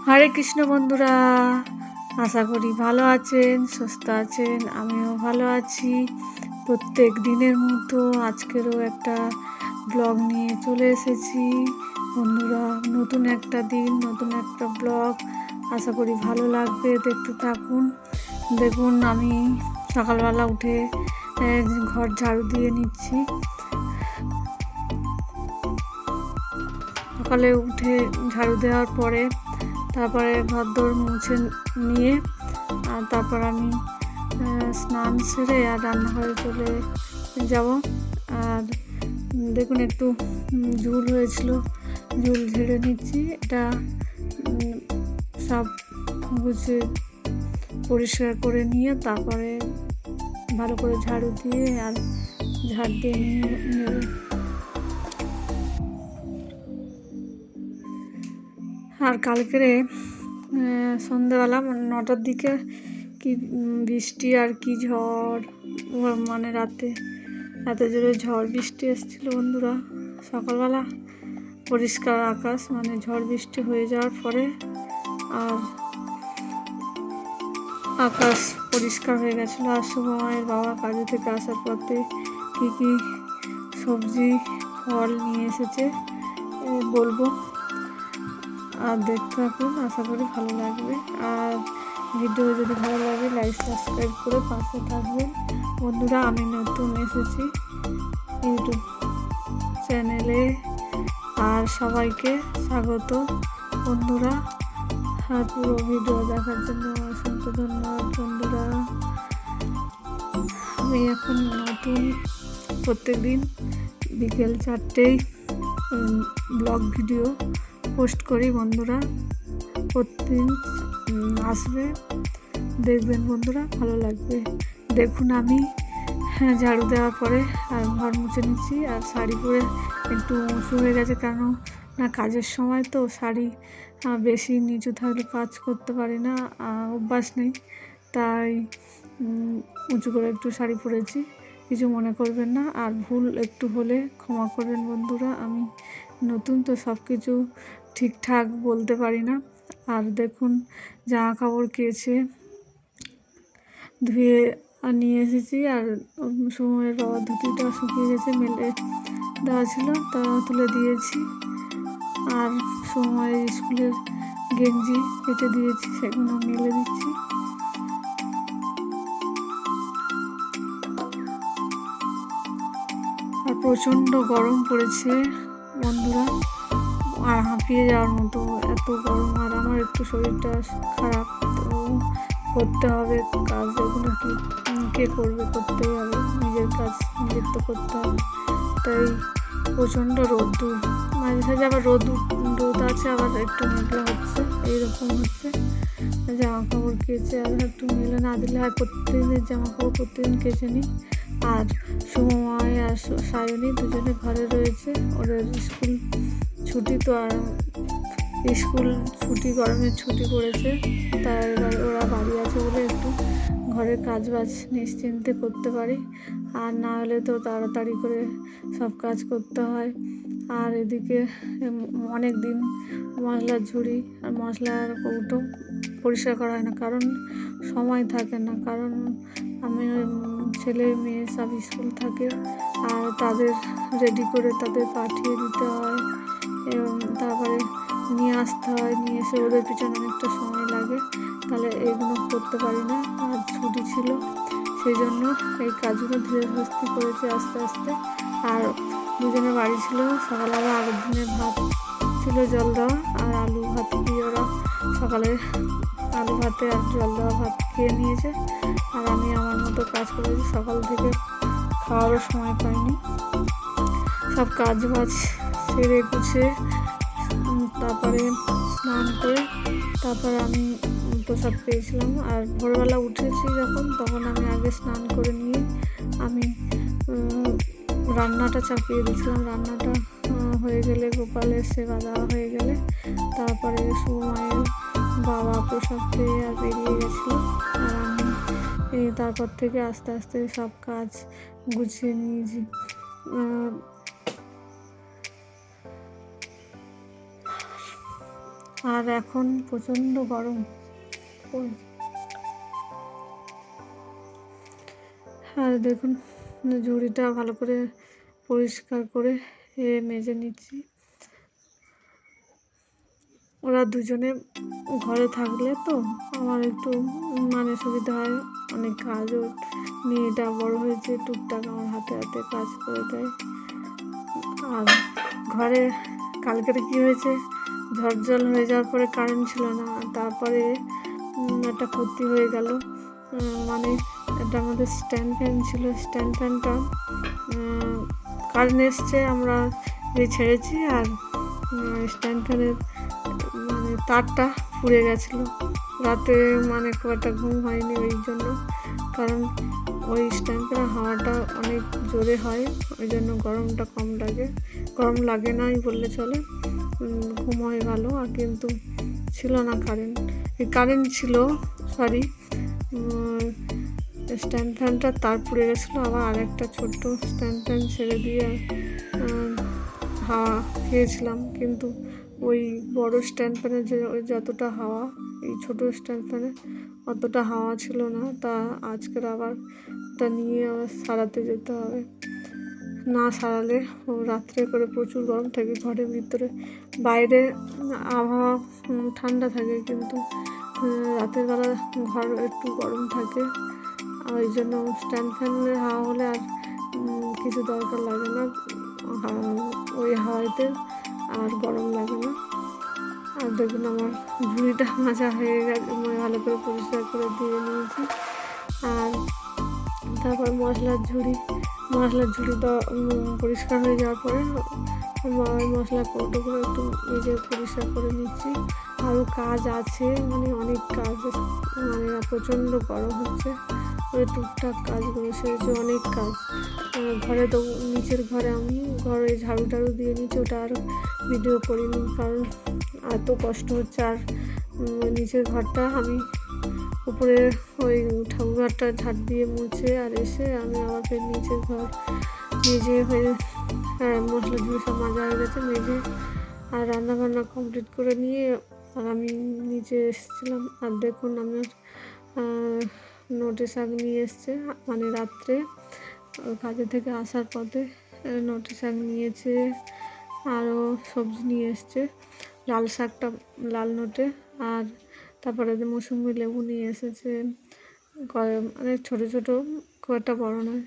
হরে কৃষ্ণ বন্ধুরা, আশা করি ভালো আছেন, সুস্থ আছেন। আমিও ভালো আছি। প্রত্যেক দিনের মতো আজকেরও একটা ব্লগ নিয়ে চলে এসেছি বন্ধুরা। নতুন একটা দিন, নতুন একটা ব্লগ। আশা করি ভালো লাগবে, দেখতে থাকুন। দেখুন, আমি সকালবেলা উঠে ঘর ঝাড়ু দিয়ে নিচ্ছি। সকালে উঠে ঝাড়ু দেওয়ার পরে তারপরে ঘরদোর মুছে নিয়ে আর তারপর আমি স্নান সেরে আর রান্নাঘরে চলে যাব। আর দেখুন, একটু ঝুল হয়েছিল, ঝুল ঝেড়ে নিচ্ছি। এটা সব গুছিয়ে পরিষ্কার করে নিয়ে তারপরে ভালো করে ঝাড়ু দিয়ে আর ঝাড় দিয়ে নেব। আর কালকেরে সন্ধ্যেবেলা 9টার দিকে কি বৃষ্টি আর কি ঝড়, মানে রাতে এত জোরে ঝড় বৃষ্টি এসেছিলো বন্ধুরা। সকালবেলা পরিষ্কার আকাশ, মানে ঝড় বৃষ্টি হয়ে যাওয়ার পরে আর আকাশ পরিষ্কার হয়ে গেছিলো। আর সুমাইয়ের বাবা কাজে থেকে আসার পথে কী কী সবজি ফল নিয়ে এসেছে বলবো, আর দেখতে থাকুন। আশা করি ভালো লাগবে। আর ভিডিও যদি ভালো লাগে লাইক সাবস্ক্রাইব করে পাশে থাকবেন বন্ধুরা। আমি নতুন এসেছি ইউটিউব চ্যানেলে, আর সবাইকে স্বাগত বন্ধুরা। আর পুরো ভিডিও দেখার জন্য অসংখ্য ধন্যবাদ বন্ধুরা। আমি এখন নতুন প্রত্যেক দিন বিকেল 4টেয় ব্লগ ভিডিও পোস্ট করি বন্ধুরা। প্রতিদিন আসবে, দেখবেন বন্ধুরা, ভালো লাগবে। দেখুন, আমি ঝাড়ু দেওয়ার পরে আর ঘর মুছে নিচ্ছি। আর শাড়ি পরে একটু উঁচু হয়ে গেছে, কেন না কাজের সময় তো শাড়ি বেশি নিচু থাকলে কাজ করতে পারি না, অভ্যাস নেই, তাই উঁচু করে একটু শাড়ি পরেছি। কিছু মনে করবেন না, আর ভুল একটু হলে ক্ষমা করবেন বন্ধুরা। আমি নতুন তো সব কিছু ঠিকঠাক বলতে পারি না। আর দেখুন, জামা কাপড় কেচে ধুয়ে নিয়ে এসেছি। আর সময়ের বাবা ধুতিটা শুকিয়ে গেছে, মেলে দেওয়া ছিল, তা তুলে দিয়েছি। আর সময়ের স্কুলের গেঞ্জি কেটে দিয়েছি, সেগুলো মেলে দিচ্ছি। আর প্রচণ্ড গরম পড়েছে বন্ধুরা, আর হাঁপিয়ে যাওয়ার মতো এত গরম। আর আমার একটু শরীরটা খারাপ, তো করতে হবে কাজ। এগুলো কে করবে, করতেই হবে, নিজের কাজ নিজের তো করতে হবে। তাই প্রচণ্ড রোদ্দুর, মাঝে সাঝে আবার রোদ আছে, আবার একটু মেঘলা হচ্ছে, এইরকম হচ্ছে। জামা কাপড় কেচে আর একটু মেলে না দিলে হয়, প্রত্যেকদিনের জামা কাপড় প্রত্যেকদিন কেচে নিই। আর সময় আর সায়নী দুজনে ঘরে রয়েছে, ওদের স্কুল ছুটি, তো আর স্কুল ছুটি, গরমের ছুটি পড়েছে, তাই ওরা বাড়ি আছে বলে একটু ঘরের কাজ বাজ নিশ্চিন্তে করতে পারি। আর না হলে তো তাড়াতাড়ি করে সব কাজ করতে হয়। আর এদিকে অনেক দিন মশলার ঝুড়ি আর মশলার কৌটো পরিষ্কার করা হয় না, কারণ সময় থাকে না। কারণ আমি ছেলে মেয়ে সব স্কুল থাকে, আর তাদের রেডি করে তাদের পাঠিয়ে দিতে হয়, এবং তারপরে নিয়ে আসতে হয়, নিয়ে এসে ওদের পিছনে অনেকটা সময় লাগে, তাহলে এগুলো করতে পারি না। আর ছুটি ছিল, সেই জন্য এই কাজগুলো ধীরে ধীরে করেছি আস্তে আস্তে। আর দুজনের বাড়ি ছিল, সকালবেলা আগের দিনের ভাত ছিল জল দেওয়া, আর আলু ভাত দিয়ে ওরা সকালে আলু ভাতে আর জল দেওয়া ভাত খেয়ে নিয়েছে। আর আমি আমার মতো কাজ করেছি, সকাল থেকে খাওয়ারও সময় পাইনি। সব কাজ বাজ সেরে গুছিয়ে তারপরে স্নান করে তারপরে আমি প্রসাদ পেয়েছিলাম। আর ভোরবেলা উঠেছি যখন, তখন আমি আগে স্নান করে নিয়ে আমি রান্নাটা চাপিয়ে দিয়েছিলাম। রান্নাটা হয়ে গেলে, গোপালের সেবা দেওয়া হয়ে গেলে, তারপরে সময়ের বাবা প্রসাদ পেয়ে আর বেরিয়ে গেছিলো। আর আমি তারপর থেকে আস্তে আস্তে সব কাজ গুছিয়ে নিয়েছি। আর এখন প্রচণ্ড গরম। আর দেখুন ঝুড়িটা ভালো করে পরিষ্কার করে মেজে নিচ্ছি। ওরা দুজনে ঘরে থাকলে তো আমার একটু সুবিধা হয়, অনেক কাজও। মেয়েটা বড় হয়েছে, টুকটাক আমার হাতে হাতে কাজ করে দেয়। আর ঘরে কালকের কি হয়েছে, ঝড় জল হয়ে যাওয়ার পরে কারেন্ট ছিল না, তারপরে একটা ক্ষতি হয়ে গেল। এটা আমাদের স্ট্যান্ড ফ্যান ছিল, স্ট্যান্ড ফ্যানটা কারেন্ট এসছে, আমরা ছেড়েছি, আর স্ট্যান্ড ফ্যানের তারটা পুড়ে গেছিলো। রাতে খুব একটা ঘুম হয়নি ওই জন্য, কারণ ওই স্ট্যান্ড ফ্যানের হাওয়াটা অনেক জোরে হয়, ওই জন্য গরমটা কম লাগে, গরম লাগে নাই বললে চলে। ঘুম হয় ভালো। আর কিন্তু ছিল না কারেন্ট ছিল, সরি, স্ট্যান্ড ফ্যানটা তার পুড়ে গেছিলো। আবার আরেকটা ছোট্ট স্ট্যান্ড ফ্যান ছেড়ে দিয়ে হাওয়া খেয়েছিলাম, কিন্তু ওই বড় স্ট্যান্ড ফ্যানের যতটা হাওয়া, এই ছোটো স্ট্যান্ড ফ্যানে অতটা হাওয়া ছিল না। তা আজকের আবার তা নিয়ে আবার সারাতে যেতে হবে, না সারালে রাত্রে করে প্রচুর গরম থাকে ঘরের ভিতরে। বাইরে আবহাওয়া ঠান্ডা থাকে, কিন্তু রাতের বেলা ঘর একটু গরম থাকে। ওই জন্য স্ট্যান্ড ফ্যানের হাওয়া হলে আর কিছু দরকার লাগে না, ওই হাওয়াতে আর গরম লাগে না। আর দেখুন আমার ঝুড়িটা মাজা হয়ে গেছে, ভালো করে পরিষ্কার করে দিয়ে নিয়েছি। আর তারপর মশলার ঝুড়িটা পরিষ্কার হয়ে যাওয়ার পরে মশলার কৌটোগুলো একটু নিজে পরিষ্কার করে নিচ্ছি। আরও কাজ আছে, অনেক কাজ, প্রচণ্ড গরম হচ্ছে, ওই টুকটাক কাজগুলো সেরেছে, অনেক কাজ। ঘরে তো নিচের ঘরে আমি ঘরে ঝাড়ু টাড়ু দিয়ে নিচ্ছি, ওটা আর ভিডিও করিনি, কারণ এত কষ্ট হচ্ছে। আর নিচের ঘরটা আমি উপরে ওই ঠাকুর ঘরটা ঝাড় দিয়ে মুছে আর এসে আমি আবার ফের নিচের ঘর মেজে হয়ে মশলা ঝুড়ি সব মাজা হয়ে গেছে, মেজে আর রান্নাবান্না কমপ্লিট করে নিয়ে আর আমি নিচে এসেছিলাম। আর দেখুন আমার নোটে শাক নিয়ে এসছে, রাত্রে কাজে থেকে আসার পথে নোটে শাক নিয়েছে, আরও সবজি নিয়ে এসছে, লাল শাকটা লাল নোটে, আর তারপরে মৌসুমি লেবু নিয়ে এসেছে, ছোটো ছোটো, খুব একটা বড়ো নয়।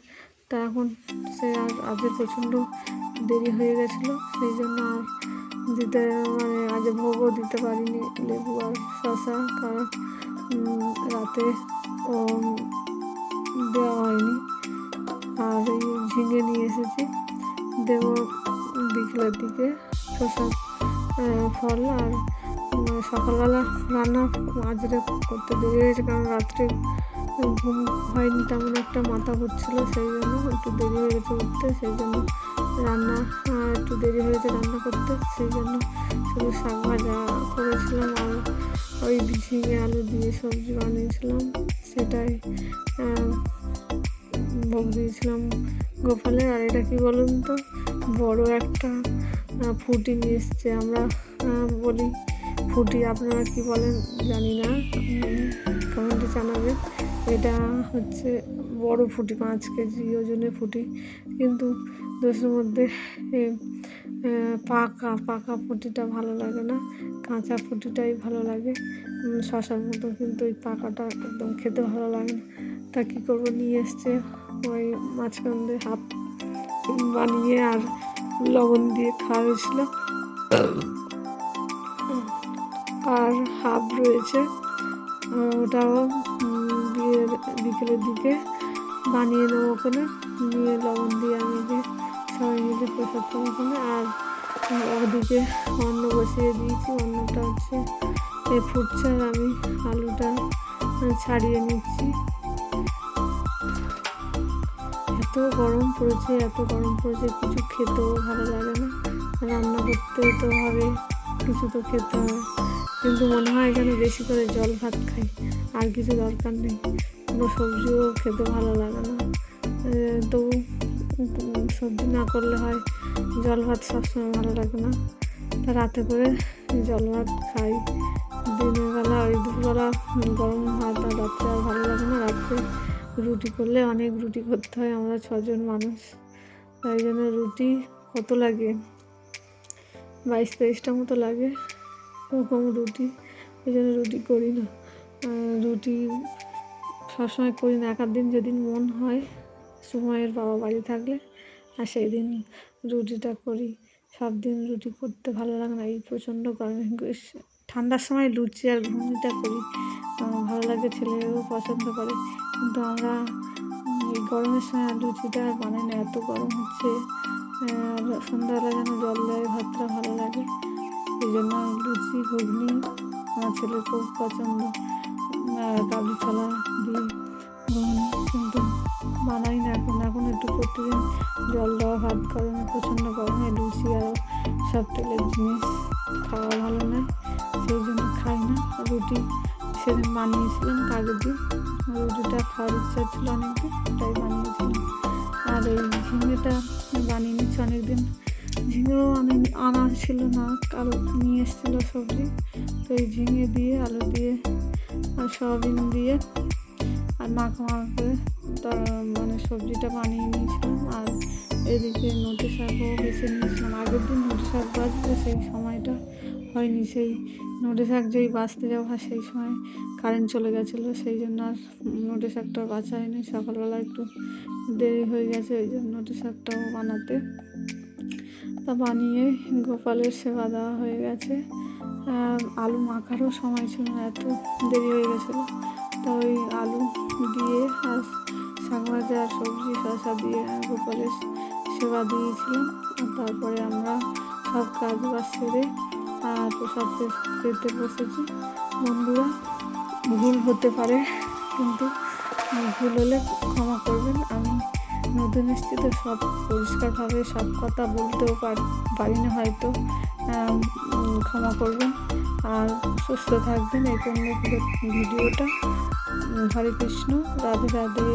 তা এখন সে আর আজকে প্রচণ্ড দেরি হয়ে গেছিলো, সেই জন্য আর দিতে আজ ভোগও দিতে পারিনি লেবু আর শশা, কারণ রাতে দেওয়া হয়নি। আর এই ঝিঙে নিয়ে এসেছি, দেব বিকেলের দিকে শশা ফল। আর সকালবেলা রান্না আজকে করতে দেরি হয়েছে, কারণ রাত্রে ঘুম হয়নি তেমন একটা, মাথা ঘুরছিলো, সেই জন্য একটু দেরি হয়ে গেছে উঠতে, সেই জন্য রান্না একটু দেরি হয়েছে রান্না করতে, সেই জন্য শুধু শাক ভাজা করেছিলাম আর ওই ঝিঙে আলু দিয়ে সবজি বানিয়েছিলাম, সেটাই ভোগ দিয়েছিলাম গোপালে। আর এটা কি বলুন তো, বড় একটা ফুটি নিয়ে এসছে, আমরা বলি ফুটি, আপনারা কি বলেন জানি না, কমেন্টে জানাবেন। এটা হচ্ছে বড় ফুটি, 5 কেজি ওজনের ফুটি, কিন্তু দোষের মধ্যে পাকা ফুটিটা ভালো লাগে না, কাঁচা ফুটিটাই ভালো লাগে শশার মতো, কিন্তু ওই পাকাটা একদম খেতে ভালো লাগে না। তা কী করবো, নিয়ে এসছে, ওই মাঝখান দিয়ে হাফ বানিয়ে আর লবণ দিয়ে খাওয়া হয়েছিল, আর হাফ রয়েছে, ওটাও বিকেলের দিকে বানিয়ে নেবো ওখানে, নিয়ে লবণ দিয়ে আমি যে সবাই মিলে প্রসাদ পাবো ওখানে। আর ওদিকে অন্ন বসিয়ে দিয়েছি, অন্নটা হচ্ছে ফুটছে, আর আমি আলুটা ছাড়িয়ে নিচ্ছি। এত গরম পড়েছে কিছু খেতেও ভালো লাগে না, রান্না করতে তো হবে, কিছু তো খেতে হবে, কিন্তু মনে হয় যেন বেশি করে জল ভাত খাই, আর কিছু দরকার নেই, কোনো সবজিও খেতে ভালো লাগে না। তবু সবজি না করলে হয়, জল ভাত সবসময় ভালো লাগে না। তা রাতে করে জল ভাত খাই দিনের বেলা। ওই দুপুরবেলা গরম ভাত, আর রাত্রে আর ভালো লাগে না। রাত্রে রুটি করলে অনেক রুটি করতে হয়, আমরা 6 জন মানুষ, তাই জন্য রুটি কত লাগে, 22-23টা মতো লাগে ওরকম রুটি। ওই জন্য রুটি করি না, রুটি সবসময় করি না। এক আধ দিন যেদিন মন হয় সময়ের বাবা বাড়ি থাকলে, আর সেই দিন রুটিটা করি। সব দিন রুটি করতে ভালো লাগে না, এই প্রচণ্ড গরমে। ঠান্ডার সময় লুচি আর ঘুগনিটা করি, ভালো লাগে, ছেলেও পছন্দ করে। কিন্তু আমরা এই গরমের সময় আর লুচিটা আর বানাই না, এত গরম হচ্ছে। আর সন্ধ্যাবেলা যেন জল দেয় ভাতটা ভালো লাগে, এই জন্য লুচি ঘুগনি আমার ছেলের খুব পছন্দ। কাবলি ছোলা দিয়ে ঘুগনি কিন্তু বানাই না এখন একটু প্রতিদিন জল দেওয়া ভাত, গরমে প্রচণ্ড গরমে লুচি আর সব তেলের জিনিস খাওয়া ভালো নয়, সেই জন্য খাই না। রুটি সেদিন বানিয়েছিলাম, আগের দিন রুটিটা খাওয়ার ইচ্ছা ছিল অনেকদিন, তাই বানিয়েছিলাম। আর এই ঝিঙেটা বানিয়ে নিচ্ছি অনেকদিন, ঝিঙেও আনা ছিল না, কারো নিয়ে এসেছিলো সবজি, তো এই ঝিঙে দিয়ে আলু দিয়ে আর সয়াবিন দিয়ে আর মাখা করে মানে সবজিটা বানিয়ে নিয়েছিলাম। আর এদিকে নোটে শাকও বেছে নিয়েছিলাম। আগের দিন নোটে শাক বাজতে সেই সময়টা হয়নি, সেই নোটে শাক যেই বাছতে যাওয়া সেই সময় কারেন্ট চলে গেছিলো, সেই জন্য আর নোটে শাকটা বাছা হয়নি। সকালবেলা একটু দেরি হয়ে গেছে ওই জন্য নোটে শাকটাও বানাতে। তা বানিয়ে গোপালের সেবা দেওয়া হয়ে গেছে। আলু মাখারও সময় ছিল না, এত দেরি হয়ে গেছিলো। তা ওই আলু দিয়ে আর শাক ভাজা আর সবজি শসা দিয়ে গোপালের সেবা দিয়েছিলাম। আর তারপরে আমরা সব কাজ বাজ সেরে আর প্রসাদ পেতে বসেছি। বন্ধুরা, ভুল হতে পারে, কিন্তু ভুল হলে ক্ষমা করবেন। আমি নতুন এসেছি তো সব পরিষ্কারভাবে সব কথা বলতেও পারি না হয়তো, ক্ষমা করবেন। আর সুস্থ থাকবেন। এই জন্য ভিডিওটা। হরে কৃষ্ণ, রাধে রাধে।